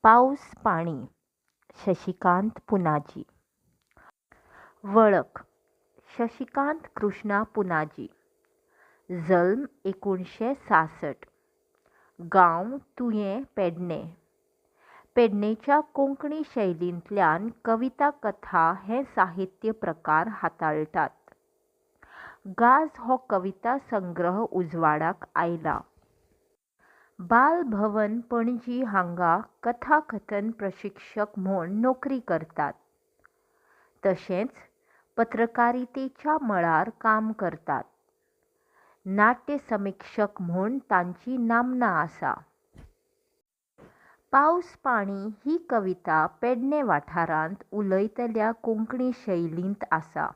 पाऊस पाणी शशिकांत पुनाजी. वळख शशिकांत कृष्णा पुनाजी. जल्म 1966. गांव तुयें पेडणे. पेडणेच्या कोंकणी शैलींतल्यान कविता कथा हे साहित्य प्रकार हाताळटात. गाज हो कविता संग्रह उजवाडाक आयला. बाल भवन पणजी हांगा कथाकथन प्रशिक्षक म्हूण नोकरी करतात. तशेंच पत्रकारितेच्या मळार काम करतात. नाट्य समीक्षक म्हूण तांची नामना आसा. पाऊस पाणी ही कविता पेडणे वाठारांत उलयतल्या कोंकणी शैलींत आसा.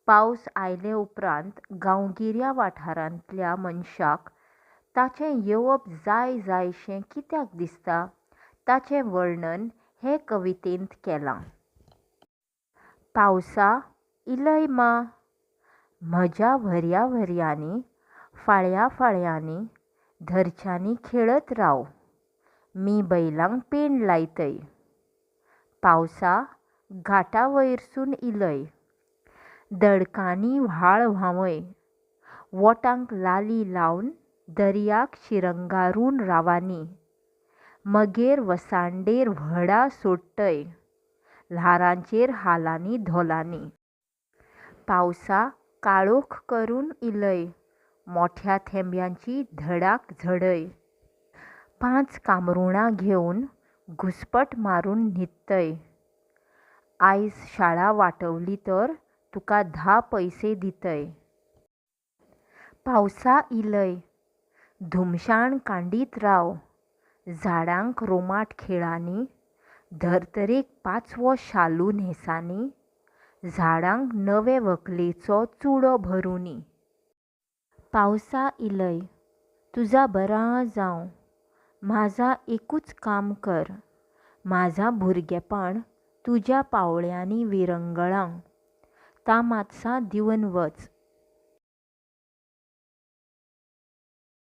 पावस आयले उपरांत गांवगिऱ्या वाठारांतल्या मनशाक ताचें येवप जाय जायशें कित्याक दिसता ताचें वर्णन हे कवितेंत केलां. पावसा इलय मा, म्हज्या व्हर्या व्हर्यांनी फाळ्या फाळ्यांनी धरच्यांनी खेळत राव, मी बैलांक पेंड लायतय. पावसा घाटा वयरसून इलय, दडकांनी व्हाळ व्हांवय, वोटांक लाली लावन दर्याक शिरंगारून रावांनी, मगेर वसांडेर व्हडा सोडटय, ल्हारांचेर हालांनी धोलांनी. पावसा काळोख करून इलय, मोठ्या थेंब्यांची धडाक झडय, 5 कामरुणां घेवन घुस्पट मारून न्हिदतय. आयज शाळा वाटवली तर तुका 10 पैसे दितय. पावसा इलय, धुमशाण कांडीत राव, झाडांक रोमाट खेळांनी, धर्तरेक 5वो शालू न्हेसांनी, झाडांक नवे व्हंकलेचो चुडो भरुनी. पावसा इलय, तुजा बरां जावं, म्हाजा एकूच काम कर, म्हाजा भुरगेपण तुज्या पावळ्यांनी विरंगळां, ता मातसां दिवन वच.